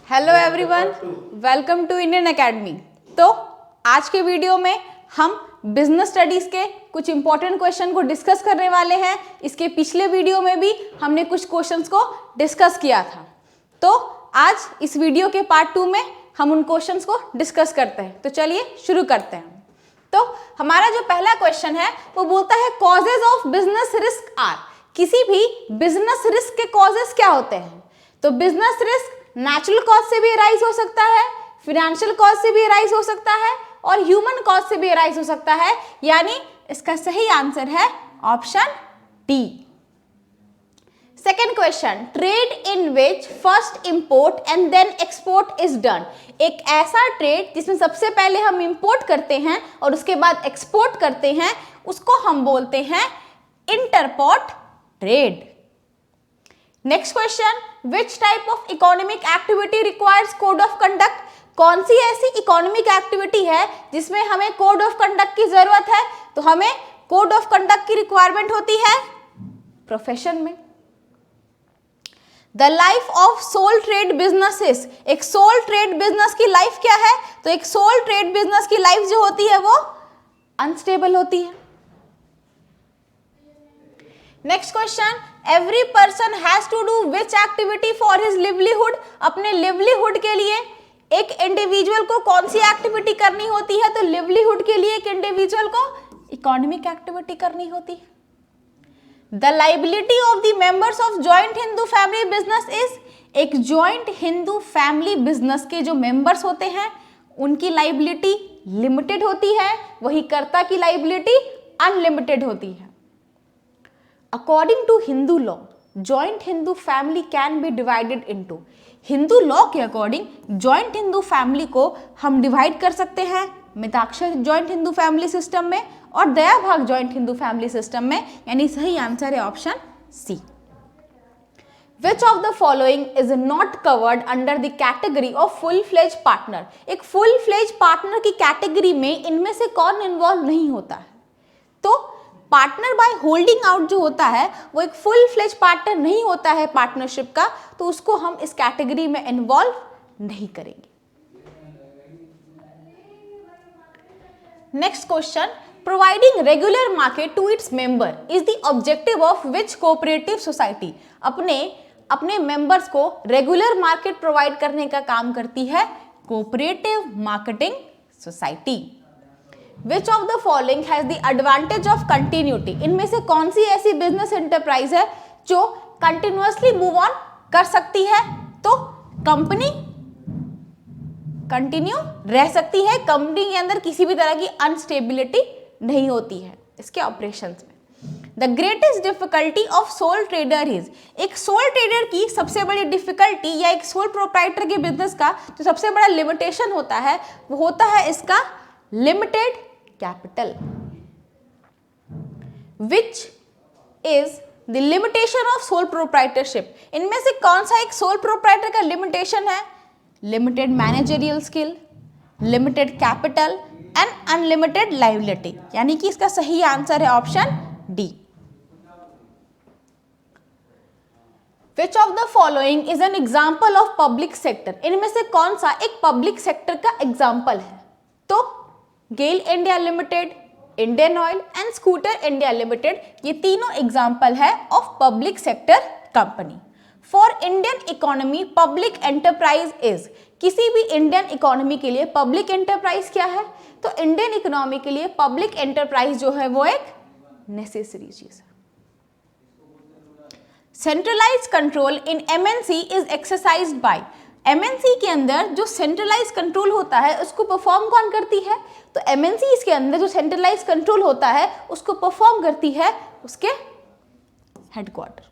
Hello everyone, welcome to Indian academy. तो आज के वीडियो में हम बिजनेस स्टडीज के कुछ इंपॉर्टेंट क्वेश्चन को डिस्कस करने वाले हैं। इसके पिछले वीडियो में भी हमने कुछ क्वेश्चंस को डिस्कस किया था। तो आज इस वीडियो के पार्ट 2 में हम उन क्वेश्चंस को डिस्कस करते हैं। तो चलिए शुरू करते हैं। तो हमारा जो पहला क्वेश्चन है वो बोलता है causes of business risk are. किसी भी बिजनेस रिस्क के कॉजेज क्या होते हैं? तो बिजनेस रिस्क नेचुरल कॉज से भी अराइज हो सकता है, फाइनेंशियल कॉज से भी अराइज हो सकता है और ह्यूमन कॉज से भी अराइज हो सकता है। यानी इसका सही आंसर है option D. Second question, trade in which first import and then export is done. एक ऐसा ट्रेड जिसमें सबसे पहले हम इंपोर्ट करते हैं और उसके बाद एक्सपोर्ट करते हैं, उसको हम बोलते हैं interport trade. Next question, which type of economic activity requires code of conduct. कौन सी ऐसी इकोनॉमिक एक्टिविटी है जिसमें हमें कोड ऑफ कंडक्ट की जरूरत है? तो हमें कोड ऑफ कंडक्ट की रिक्वायरमेंट होती है प्रोफेशन में। The life of sole trade businesses. एक सोल ट्रेड बिजनेस की लाइफ क्या है? तो एक सोल ट्रेड बिजनेस की लाइफ जो होती है वो अनस्टेबल होती है। Next question, every person has to do which activity for his livelihood. अपने लिवलीहुड के लिए एक इंडिविजुअल को कौन सी एक्टिविटी करनी होती है? तो लिवलीहुड के लिए एक इंडिविजुअल को इकोनॉमिक एक्टिविटी करनी होती है। The liability of the members of joint Hindu family business is. एक जॉइंट हिंदू फैमिली बिजनेस के जो मेंबर्स होते हैं उनकी लाइबिलिटी लिमिटेड होती है, वही कर्ता की लाइबिलिटी अनलिमिटेड होती है। According to Hindu law joint Hindu family can be divided into. Hindu law के अकॉर्डिंग जॉइंट हिंदू फैमिली को हम डिवाइड कर सकते हैं Mitakshara joint Hindu family system में और दया भाग जॉइंट हिंदू फैमिली सिस्टम में। यानी सही आंसर है option C. Which of the following is not covered under the category of full-fledged partner? एक full-fledged partner की कैटेगरी में इनमें से कौन इन्वॉल्व नहीं होता है? तो पार्टनर बाय होल्डिंग आउट जो होता है वो एक फुल फ्लेज पार्टनर नहीं होता है पार्टनरशिप का, तो उसको हम इस कैटेगरी में इन्वॉल्व नहीं करेंगे। Next question, providing regular market to its member is the objective of which cooperative society. अपने मेंबर्स को रेगुलर मार्केट प्रोवाइड करने का काम करती है cooperative marketing society. Which of the following has the advantage of continuity? इनमें से कौन सी ऐसी बिजनेस एंटरप्राइज है जो कंटिन्यूअसली मूव ऑन कर सकती है? तो कंपनी कंटिन्यू रह सकती है, कंपनी के अंदर किसी भी तरह की अनस्टेबिलिटी नहीं होती है इसके ऑपरेशंस में। The greatest difficulty of soul trader is. एक सोल ट्रेडर की सबसे बड़ी डिफिकल्टी या एक सोल प्रोप्राइटर के बिजनेस का जो सबसे बड़ा लिमिटेशन होता है वो होता है इसका limited capital. Which is the limitation of sole proprietorship. इनमें से कौन सा एक सोल प्रोप्राइटर का लिमिटेशन है? Limited managerial skill, limited capital and unlimited liability. यानी कि इसका सही आंसर है option D. Which of the following is an example of public sector? इनमें से कौन सा एक पब्लिक सेक्टर का एग्जाम्पल है? तो GAIL India limited, Indian oil and scooter India limited, ये तीनों एग्जाम्पल है of public sector company. For Indian economy public enterprise is. किसी भी इंडियन इकोनॉमी के लिए पब्लिक एंटरप्राइज क्या है? तो इंडियन इकोनॉमी के लिए पब्लिक एंटरप्राइज जो है वो एक नेसेसरी चीज है। Centralised control in MNC is exercised by. MNC के अंदर जो सेंट्रलाइज कंट्रोल होता है उसको परफॉर्म कौन करती है? तो एमएनसी के अंदर जो सेंट्रलाइज कंट्रोल होता है उसको परफॉर्म करती है उसके headquarter.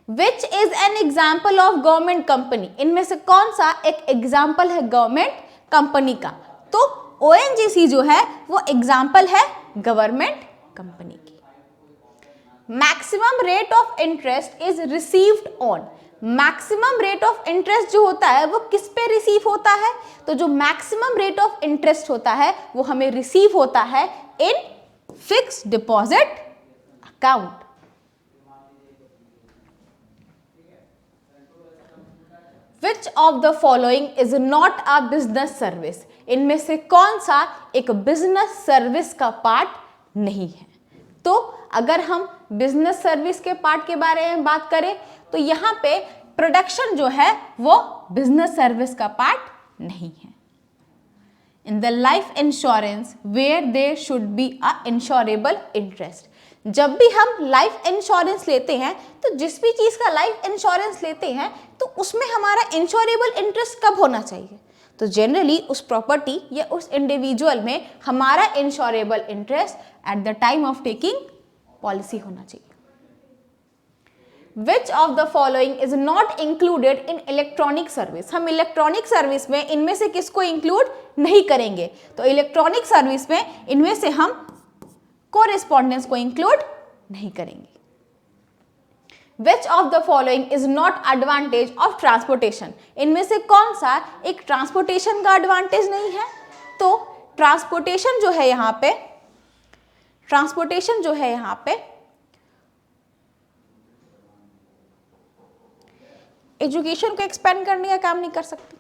Which is an example of government company. इनमें से कौन सा एक एग्जाम्पल है गवर्नमेंट कंपनी का? तो ओएनजीसी जो है वो एग्जाम्पल है गवर्नमेंट कंपनी की। Maximum rate of interest is received on. Maximum rate of interest जो होता है वो किस पे रिसीव होता है? तो जो मैक्सिमम रेट ऑफ इंटरेस्ट होता है वो हमें रिसीव होता है in fixed deposit account. Of the following is not a business service? इनमें से कौन सा एक बिजनेस सर्विस का पार्ट नहीं है? तो अगर हम बिजनेस सर्विस के पार्ट के बारे में बात करें तो यहाँ पे प्रोडक्शन जो है वो बिजनेस सर्विस का पार्ट नहीं है। In the life insurance where there should be a insurable interest. जब भी हम लाइफ इंश्योरेंस लेते हैं तो जिस भी चीज का लाइफ इंश्योरेंस लेते हैं तो उसमें हमारा इंश्योरेबल इंटरेस्ट कब होना चाहिए? तो जनरली उस प्रॉपर्टी या उस इंडिविजुअल में हमारा insurable interest at the time of taking policy होना चाहिए। Which of the following is not included in electronic service? हम इलेक्ट्रॉनिक सर्विस में इनमें से किसको इंक्लूड नहीं करेंगे? तो इलेक्ट्रॉनिक सर्विस में इनमें से हम कोरेस्पॉन्डेंस को इंक्लूड नहीं करेंगे। Which of the following is not advantage of transportation? इनमें से कौन सा एक ट्रांसपोर्टेशन का एडवांटेज नहीं है? तो ट्रांसपोर्टेशन जो है यहाँ पे एजुकेशन को एक्सपेंड करने का काम नहीं कर सकती।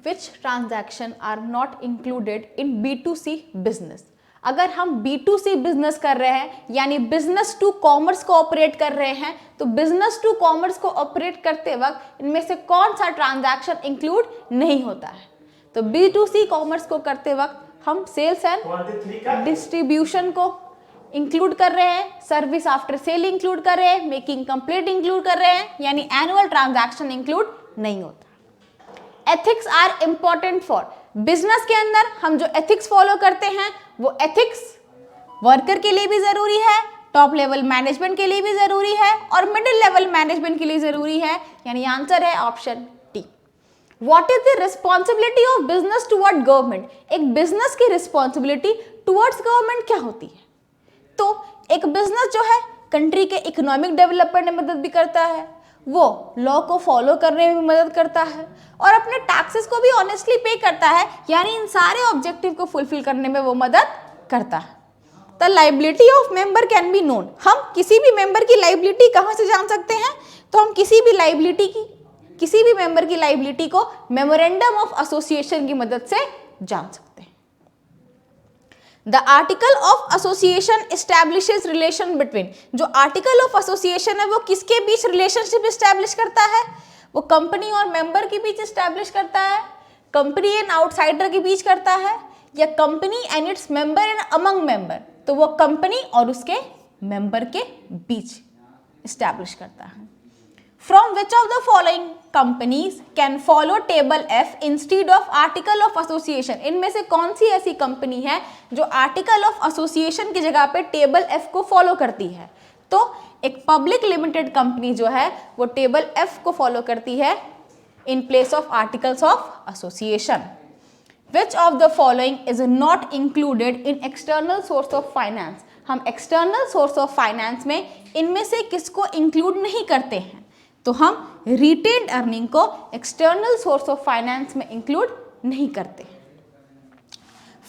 Which transaction are not included in B2C business? अगर हम B2C बिजनेस कर रहे हैं यानी बिजनेस टू कॉमर्स को ऑपरेट कर रहे हैं तो बिजनेस टू कॉमर्स को ऑपरेट करते वक्त इनमें से कौन सा ट्रांजैक्शन इंक्लूड नहीं होता है? तो B2C कॉमर्स को करते वक्त हम सेल्स एंड डिस्ट्रीब्यूशन को इंक्लूड कर रहे हैं, सर्विस आफ्टर सेल इंक्लूड कर रहे हैं, मेकिंग कंप्लीट इंक्लूड कर रहे हैं, यानी एनुअल ट्रांजैक्शन इंक्लूड नहीं होता। Ethics are important for business के अंदर हम जो एथिक्स फॉलो करते हैं वो एथिक्स वर्कर के लिए भी जरूरी है, टॉप लेवल मैनेजमेंट के लिए भी जरूरी है और मिडिल लेवल मैनेजमेंट के लिए जरूरी है, यानी आंसर है option T. What is the responsibility of business toward government? एक बिजनेस की रिस्पॉन्सिबिलिटी टुवर्ड्स गवर्नमेंट क्या होती है? तो एक बिजनेस जो है कंट्री के इकोनॉमिक डेवलपमेंट में मदद भी करता है, वो लॉ को फॉलो करने में भी मदद करता है और अपने टैक्सेस को भी ऑनेस्टली पे करता है, यानी इन सारे ऑब्जेक्टिव को फुलफिल करने में वो मदद करता है। The liability of member can be known. हम किसी भी मेंबर की लाइबिलिटी कहाँ से जान सकते हैं? तो हम किसी भी मेंबर की लाइबिलिटी को मेमोरेंडम ऑफ एसोसिएशन की मदद से जान सकते हैं। The article of association establishes relation between. जो आर्टिकल ऑफ एसोसिएशन है वो किसके बीच रिलेशनशिप एस्टैब्लिश करता है? वो कंपनी और मेंबर के बीच एस्टैब्लिश करता है, कंपनी एंड आउटसाइडर के बीच करता है, या company and its member and among member? तो वो कंपनी और उसके मेंबर के बीच एस्टैब्लिश करता है। From which of the following companies can follow table F instead of article of association? इनमें से कौन सी ऐसी कंपनी है जो आर्टिकल ऑफ एसोसिएशन की जगह पे टेबल F को फॉलो करती है? तो एक पब्लिक लिमिटेड कंपनी जो है वो टेबल F को फॉलो करती है in place of articles of association. Which of the following is not included in external source of finance? हम एक्सटर्नल सोर्स ऑफ फाइनेंस में इनमें से किसको इंक्लूड नहीं करते हैं? तो हम रिटेन्ड अर्निंग को एक्सटर्नल सोर्स ऑफ फाइनेंस में इंक्लूड नहीं करते।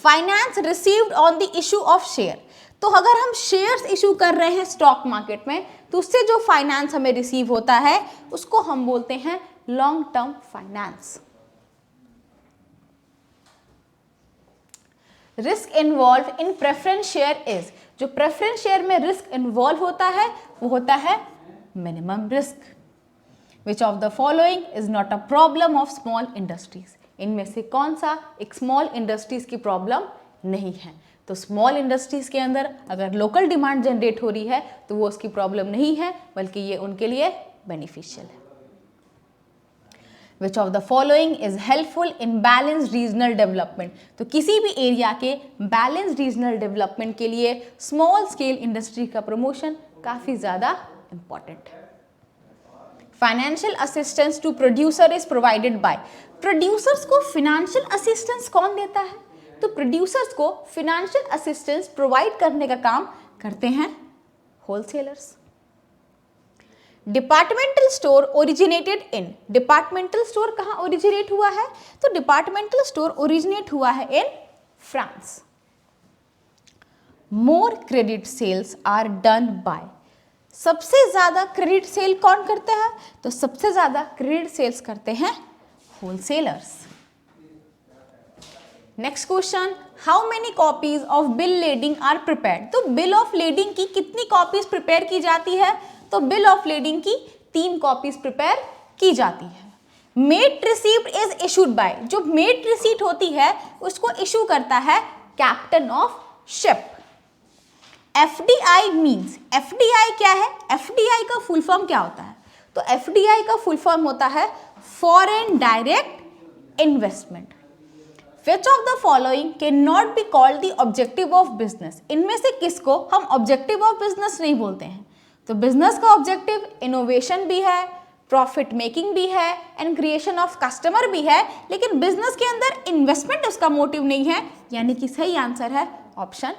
Finance received on the issue of share. तो अगर हम शेयर्स इशू कर रहे हैं स्टॉक मार्केट में तो उससे जो फाइनेंस हमें रिसीव होता है उसको हम बोलते हैं long term finance. Risk involve in preference share is. जो प्रेफरेंस शेयर में रिस्क इन्वॉल्व होता है वो होता है minimum risk. Which of the following is not a problem of small industries? इनमें से कौन सा एक स्मॉल इंडस्ट्रीज की प्रॉब्लम नहीं है? तो स्मॉल इंडस्ट्रीज के अंदर अगर लोकल डिमांड जनरेट हो रही है तो वो उसकी प्रॉब्लम नहीं है, बल्कि ये उनके लिए बेनिफिशियल है। Which of the following is helpful in balanced regional development? तो किसी भी एरिया के बैलेंस्ड रीजनल डेवलपमेंट के लिए स्मॉल स्केल इंडस्ट्री का प्रमोशन काफ़ी ज़्यादा इंपॉर्टेंट है। Financial assistance to producer is provided by. Producers को फाइनेंशियल असिस्टेंस कौन देता है? तो प्रोड्यूसर्स को फाइनेंशियल असिस्टेंस प्रोवाइड करने का काम करते हैं wholesalers. Departmental store originated in. Departmental store कहाँ ओरिजिनेट हुआ है? तो डिपार्टमेंटल स्टोर ओरिजिनेट हुआ है in France. More credit sales are done by. सबसे ज्यादा क्रेडिट सेल कौन करते हैं? तो सबसे ज्यादा क्रेडिट सेल्स करते हैं wholesalers. Next question, how many copies of bill lading are prepared? तो बिल ऑफ लेडिंग की कितनी कॉपीज प्रिपेयर की जाती है? तो बिल ऑफ लेडिंग की 3 कॉपीज प्रिपेयर की जाती है। Mate receipt is issued by, जो मेट रिसीट होती है उसको इशू करता है captain of ship. FDI means, FDI क्या है? FDI का फुल फॉर्म क्या होता है? तो FDI का फुल फॉर्म होता है foreign direct investment. Which of the following cannot be called the objective of business? इनमें से किसको हम objective of business नहीं बोलते हैं? तो बिजनेस का ऑब्जेक्टिव इनोवेशन भी है, प्रॉफिट मेकिंग भी है एंड क्रिएशन ऑफ कस्टमर भी है, लेकिन बिजनेस के अंदर इन्वेस्टमेंट उसका मोटिव नहीं है, यानी कि सही आंसर है ऑप्शन